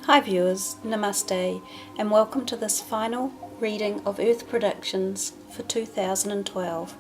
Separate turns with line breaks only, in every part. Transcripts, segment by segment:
Hi viewers, Namaste, and welcome to this final reading of Earth predictions for 2012.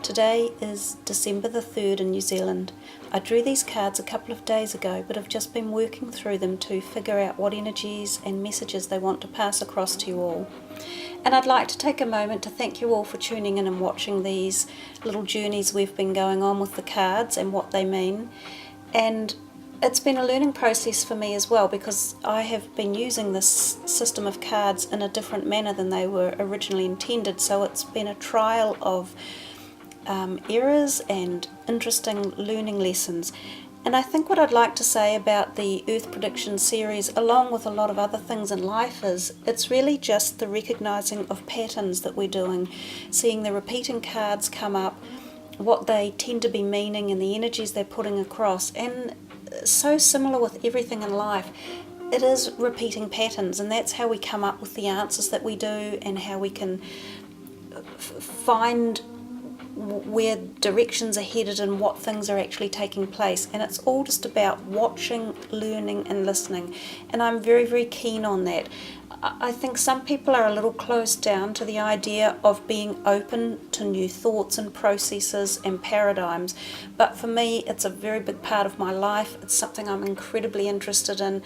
Today is December the 3rd in New Zealand. I drew these cards a couple of days ago, but have just been working through them to figure out what energies and messages they want to pass across to you all. And I'd like to take a moment to thank you all for tuning in and watching these little journeys we've been going on with the cards and what they mean. And it's been a learning process for me as well, because I have been using this system of cards in a different manner than they were originally intended, so it's been a trial of errors and interesting learning lessons. And I think what I'd like to say about the Earth Prediction series, along with a lot of other things in life, is it's really just the recognising of patterns that we're doing, seeing the repeating cards come up, what they tend to be meaning and the energies they're putting across. And so similar with everything in life, it is repeating patterns, and that's how we come up with the answers that we do and how we can find where directions are headed and what things are actually taking place. And it's all just about watching, learning and listening, and I'm very, very keen on that. I think some people are a little closed down to the idea of being open to new thoughts and processes and paradigms, but for me it's a very big part of my life. It's something I'm incredibly interested in,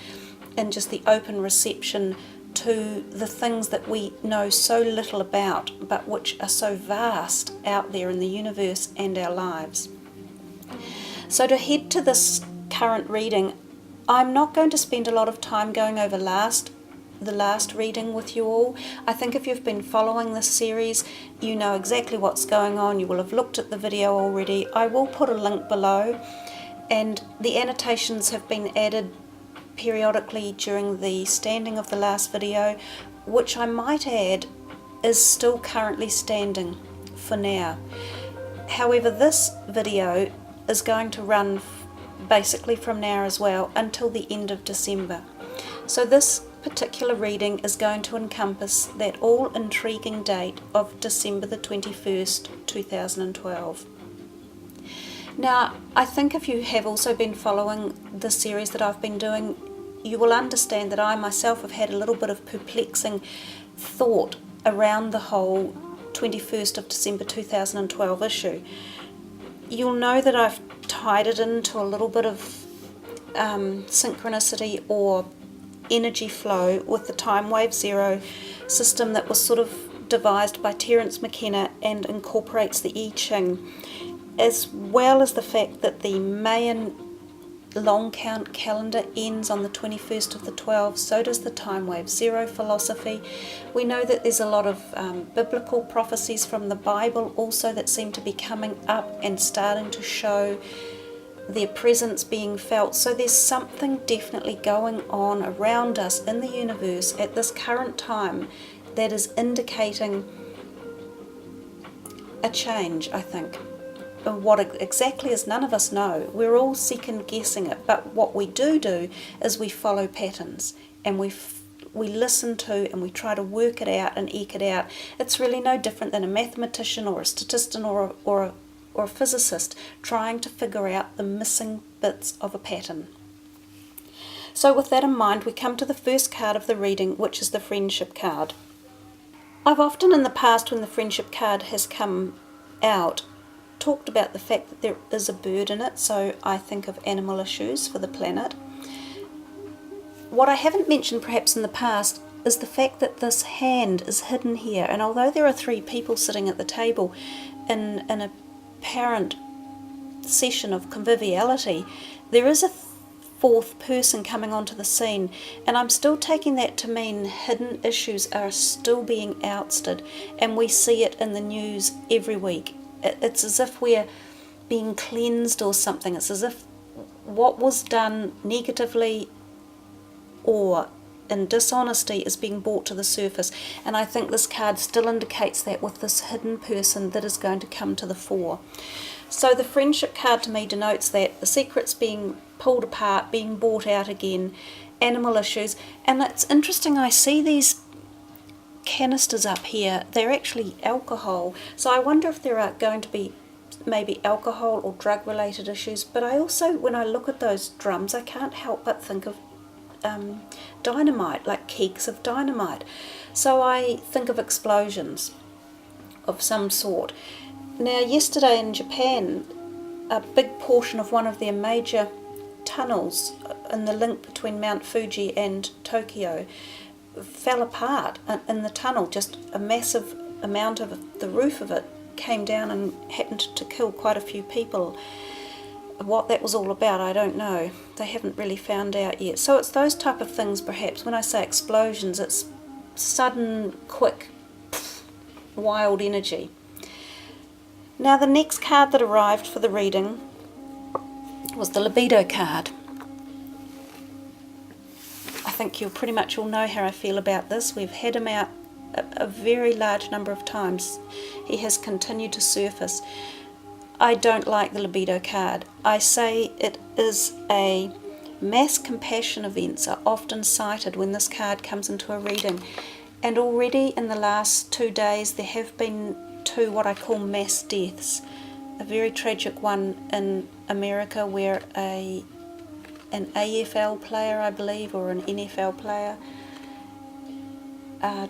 and just the open reception to the things that we know so little about, but which are so vast out there in the universe and our lives. So to head to this current reading, I'm not going to spend a lot of time going over the last reading with you all. I think if you've been following this series, you know exactly what's going on. You will have looked at the video already. I will put a link below, and the annotations have been added periodically during the standing of the last video, which I might add is still currently standing for now. However, this video is going to run basically from now as well until the end of December. So this particular reading is going to encompass that all intriguing date of December the 21st, 2012. Now, I think if you have also been following the series that I've been doing, you will understand that I myself have had a little bit of perplexing thought around the whole 21st of December 2012 issue. You'll know that I've tied it into a little bit of synchronicity or energy flow with the time wave zero system that was sort of devised by Terence McKenna and incorporates the I Ching, as well as the fact that the Mayan long count calendar ends on the 21st of the 12th. So does the time wave zero philosophy. We know that there's a lot of biblical prophecies from the Bible also that seem to be coming up and starting to show their presence being felt. So there's something definitely going on around us in the universe at this current time that is indicating a change, I think. What exactly is, none of us know. We're all second guessing it, but what we do is we follow patterns, and we listen to and we try to work it out and eke it out. It's really no different than a mathematician or a statistician or a physicist trying to figure out the missing bits of a pattern. So with that in mind, we come to the first card of the reading, which is the friendship card. I've often in the past, when the friendship card has come out, talked about the fact that there is a bird in it, so I think of animal issues for the planet. What I haven't mentioned perhaps in the past is the fact that this hand is hidden here, and although there are three people sitting at the table in a apparent session of conviviality, there is a fourth person coming onto the scene, and I'm still taking that to mean hidden issues are still being ousted, and we see it in the news every week. It's as if we're being cleansed or something. It's as if what was done negatively or in dishonesty is being brought to the surface, and I think this card still indicates that with this hidden person that is going to come to the fore. So the friendship card to me denotes that the secret's being pulled apart, being brought out again, animal issues. And it's interesting, I see these canisters up here, they're actually alcohol, so I wonder if there are going to be maybe alcohol or drug related issues. But I also, when I look at those drums, I can't help but think of dynamite, like kegs of dynamite. So I think of explosions of some sort. Now, yesterday in Japan, a big portion of one of their major tunnels in the link between Mount Fuji and Tokyo fell apart in the tunnel. Just a massive amount of the roof of it came down and happened to kill quite a few people. What that was all about, I don't know. They haven't really found out yet. So it's those type of things, perhaps. When I say explosions, it's sudden, quick, wild energy. Now, the next card that arrived for the reading was the libido card. I think you'll pretty much all know how I feel about this. We've had him out a very large number of times. He has continued to surface. I don't like the libido card. I say it is a mass compassion events are often cited when this card comes into a reading. And already in the last 2 days there have been 2 what I call mass deaths. A very tragic one in America where an AFL player, I believe, or an NFL player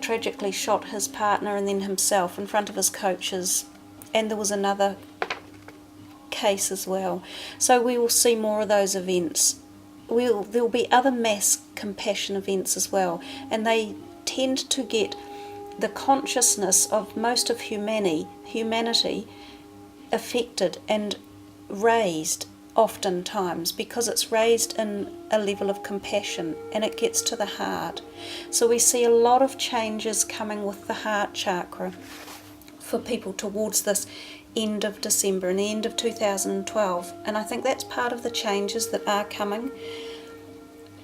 tragically shot his partner and then himself in front of his coaches. And there was another case as well. So we will see more of those events. There will be other mass compassion events as well, and they tend to get the consciousness of most of humanity affected and raised oftentimes, because it's raised in a level of compassion and it gets to the heart. So we see a lot of changes coming with the heart chakra for people towards this end of December and the end of 2012, and I think that's part of the changes that are coming,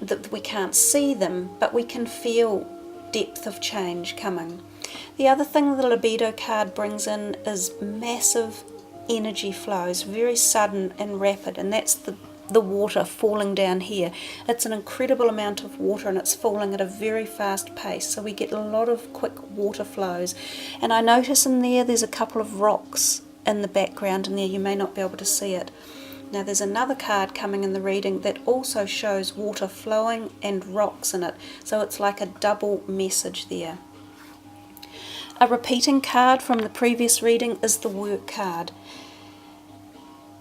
that we can't see them but we can feel depth of change coming. The other thing the libido card brings in is massive energy flows, very sudden and rapid, and that's the water falling down here. It's an incredible amount of water and it's falling at a very fast pace, so we get a lot of quick water flows. And I notice in there's a couple of rocks in the background in there. You may not be able to see it. Now there's another card coming in the reading that also shows water flowing and rocks in it, so it's like a double message there. A repeating card from the previous reading is the work card.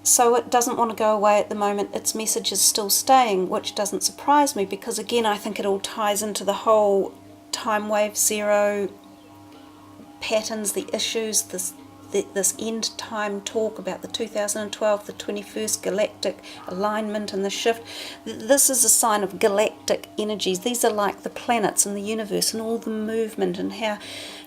So it doesn't want to go away at the moment. Its message is still staying, which doesn't surprise me, because again I think it all ties into the whole time wave zero patterns, the issues, this end time talk about the 2012, the 21st galactic alignment and the shift. This is a sign of galactic energies. These are like the planets in the universe and all the movement and how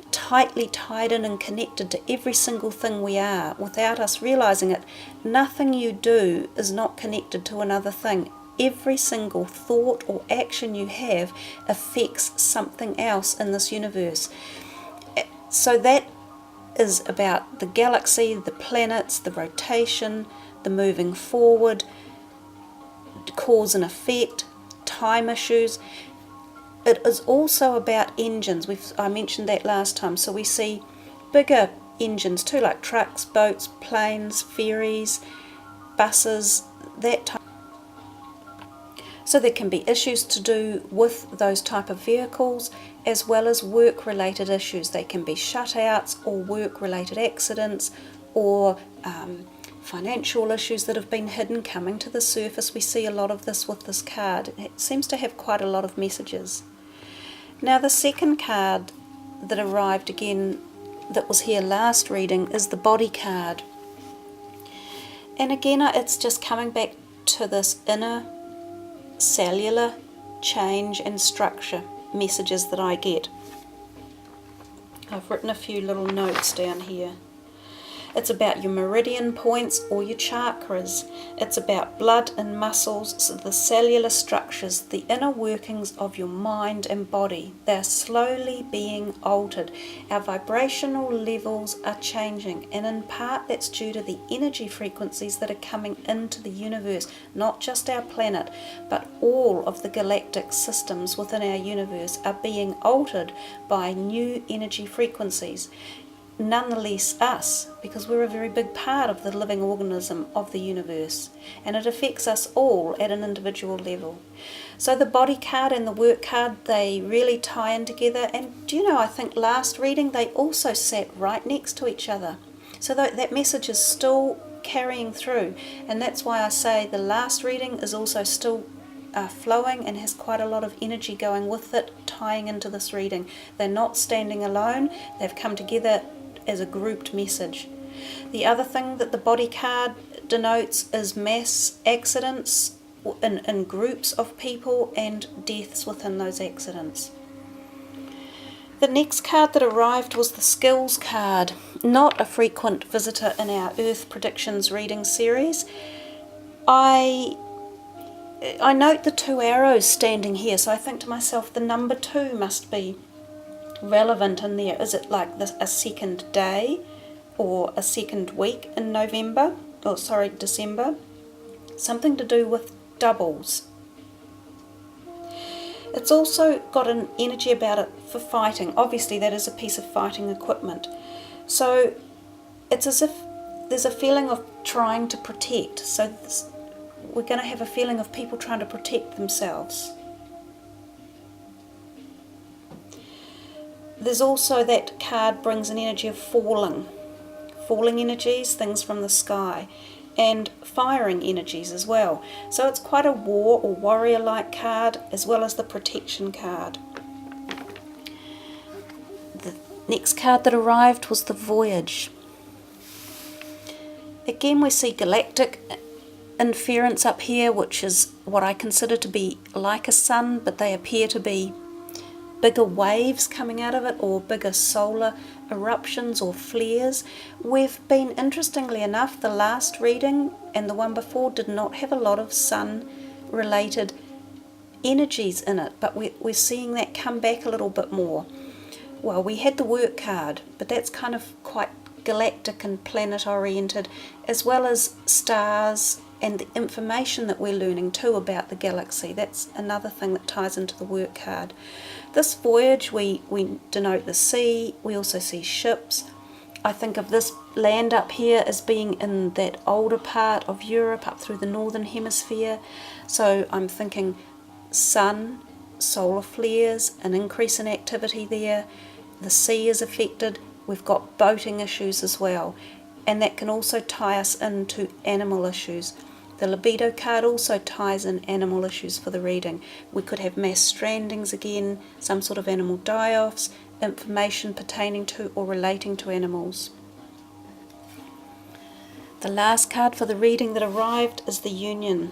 tightly tied in and connected to every single thing we are without us realizing it. Nothing you do is not connected to another thing. Every single thought or action you have affects something else in this universe. So that is about the galaxy, the planets, the rotation, the moving forward, cause and effect, time issues. It is also about engines. I mentioned that last time. So we see bigger engines too, like trucks, boats, planes, ferries, buses, that type. So there can be issues to do with those type of vehicles, as well as work-related issues. They can be shutouts or work-related accidents, or financial issues that have been hidden coming to the surface. We see a lot of this with this card. It seems to have quite a lot of messages. Now the second card that arrived again, that was here last reading, is the body card. And again it's just coming back to this inner cellular change and structure messages that I get. I've written a few little notes down here. It's about your meridian points or your chakras. It's about blood and muscles, so the cellular structures, the inner workings of your mind and body. They're slowly being altered. Our vibrational levels are changing, and in part that's due to the energy frequencies that are coming into the universe, not just our planet, but all of the galactic systems within our universe are being altered by new energy frequencies. nonetheless us, because we're a very big part of the living organism of the universe, and it affects us all at an individual level. So the body card and the work card, they really tie in together. And do you know, I think last reading they also sat right next to each other. So that message is still carrying through, and that's why I say the last reading is also still flowing and has quite a lot of energy going with it, tying into this reading. They're not standing alone, they've come together as a grouped message. The other thing that the body card denotes is mass accidents in groups of people and deaths within those accidents. The next card that arrived was the skills card, not a frequent visitor in our Earth Predictions reading series. I note the 2 arrows standing here, so I think to myself the number 2 must be relevant in there. Is it like a second day or a second week in December? Something to do with doubles. It's also got an energy about it for fighting. Obviously that is a piece of fighting equipment. So it's as if there's a feeling of trying to protect. So we're going to have a feeling of people trying to protect themselves. There's also that card brings an energy of falling energies, things from the sky, and firing energies as well. So it's quite a war or warrior-like card, as well as the protection card. The next card that arrived was the Voyage. Again, we see galactic inference up here, which is what I consider to be like a sun, but they appear to be bigger waves coming out of it, or bigger solar eruptions or flares. We've been, interestingly enough, the last reading and the one before did not have a lot of sun related energies in it, but we're seeing that come back a little bit more. Well, we had the work card, but that's kind of quite galactic and planet oriented, as well as stars and the information that we're learning too about the galaxy. That's another thing that ties into the work card. This voyage, we denote the sea, we also see ships. I think of this land up here as being in that older part of Europe, up through the northern hemisphere. So I'm thinking sun, solar flares, an increase in activity there. The sea is affected. We've got boating issues as well. And that can also tie us into animal issues. The libido card also ties in animal issues for the reading. We could have mass strandings again, some sort of animal die-offs, information pertaining to or relating to animals. The last card for the reading that arrived is the Union.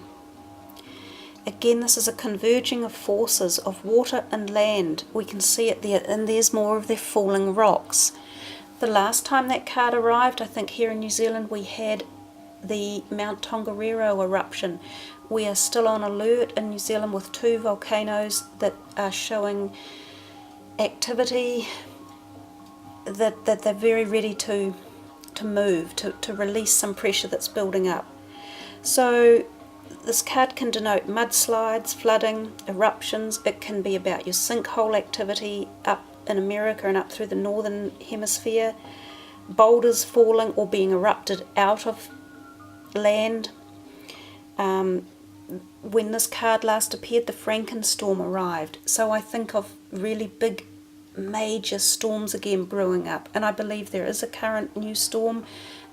Again, this is a converging of forces of water and land. We can see it there, and there's more of their falling rocks. The last time that card arrived, I think here in New Zealand, we had the Mount Tongariro eruption. We are still on alert in New Zealand with 2 volcanoes that are showing activity, that they're very ready to move, to release some pressure that's building up. So this card can denote mudslides, flooding, eruptions. It can be about your sinkhole activity up in America and up through the northern hemisphere, boulders falling or being erupted out of land. When this card last appeared, the Frankenstorm arrived. So I think of really big, major storms again brewing up. And I believe there is a current new storm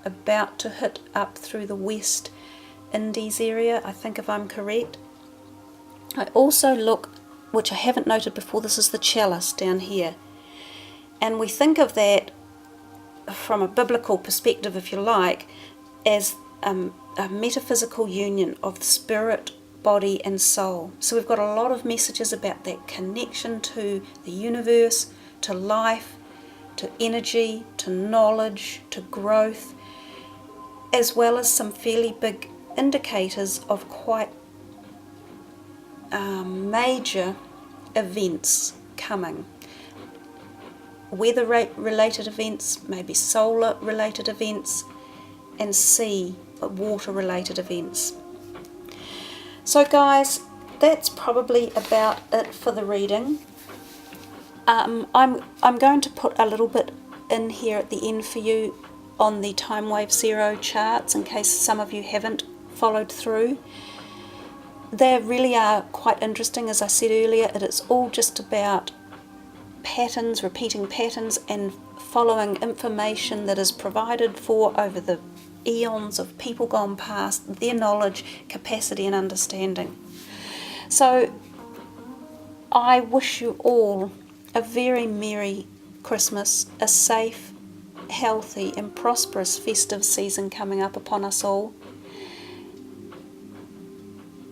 about to hit up through the West Indies area, I think, if I'm correct. I also look, which I haven't noted before, this is the chalice down here. And we think of that from a biblical perspective, if you like, as a metaphysical union of the spirit, body and soul. So we've got a lot of messages about that connection to the universe, to life, to energy, to knowledge, to growth, as well as some fairly big indicators of quite major events coming. Weather related events, maybe solar related events, and sea, water related events. So guys, that's probably about it for the reading. I'm going to put a little bit in here at the end for you on the time wave zero charts, in case some of you haven't followed through. They really are quite interesting. As I said earlier, it is all just about patterns, repeating patterns, and following information that is provided for over the eons of people gone past, their knowledge, capacity and understanding. So I wish you all a very Merry Christmas, a safe, healthy and prosperous festive season coming up upon us all.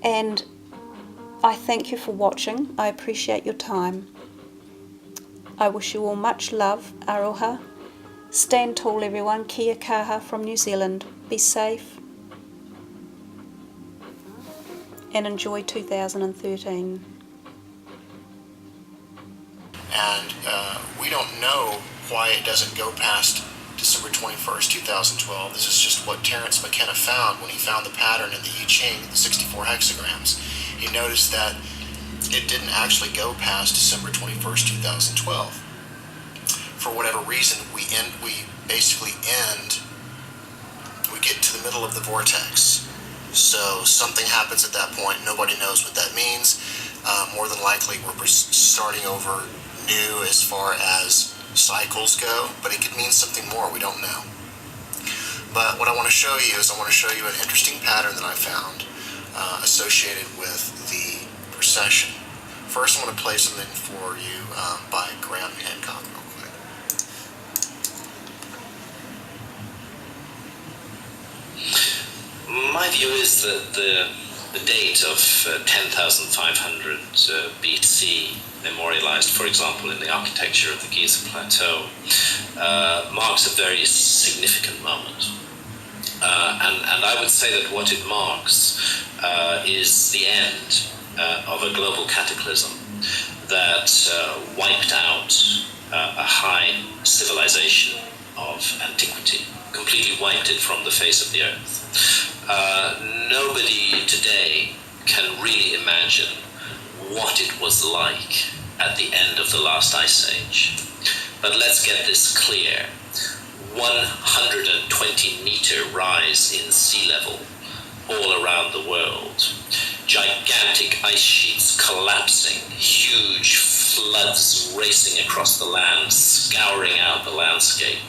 And I thank you for watching. I appreciate your time. I wish you all much love. Aroha. Stand tall, everyone. Kia kaha from New Zealand. Be safe. And enjoy 2013.
And we don't know why it doesn't go past December 21st, 2012. This is just what Terence McKenna found when he found the pattern in the I Ching, the 64 hexagrams. He noticed that it didn't actually go past December 21st, 2012. For whatever reason, we get to the middle of the vortex. So something happens at that point. Nobody knows what that means. More than likely, we're starting over new as far as cycles go, but it could mean something more. We don't know. But what I want to show you is an interesting pattern that I found associated with the precession. First, I'm going to play something for you by Graham Hancock real quick.
My view is that the date of 10,500 BC, memorialized, for example, in the architecture of the Giza Plateau, marks a very significant moment. And I would say that what it marks is the end of a global cataclysm that wiped out a high civilization of antiquity, completely wiped it from the face of the earth. Nobody today can really imagine what it was like at the end of the last ice age. But let's get this clear. 120 meter rise in sea level all around the world. Gigantic ice sheets collapsing, huge floods racing across the land, scouring out the landscape,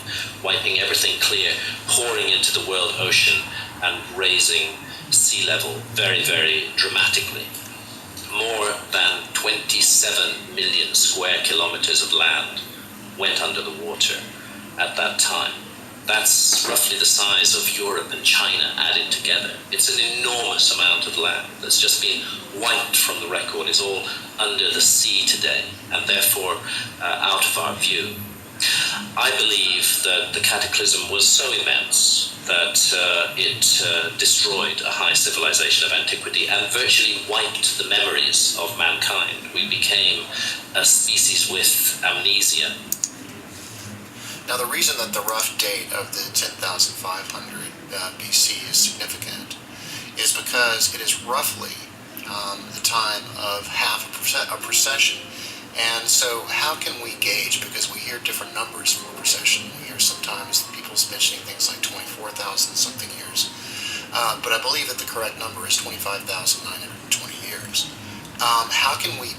wiping everything clear, pouring into the world ocean and raising sea level very, very dramatically. More than 27 million square kilometers of land went under the water at that time. That's roughly the size of Europe and China added together. It's an enormous amount of land that's just been wiped from the record. It's all under the sea today, and therefore out of our view. I believe that the cataclysm was so immense that it destroyed a high civilization of antiquity and virtually wiped the memories of mankind. We became a species with amnesia.
Now, the reason that the rough date of the 10,500 BC is significant is because it is roughly the time of half a precession. And so how can we gauge? Because we hear different numbers for precession. We hear sometimes people mentioning things like 24,000 something years. But I believe that the correct number is 25,920 years. How can we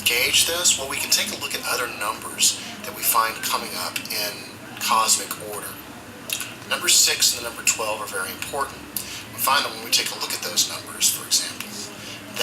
gauge this? Well, we can take a look at other numbers that we find coming up in cosmic order. Number 6 and the number 12 are very important. We find that when we take a look at those numbers,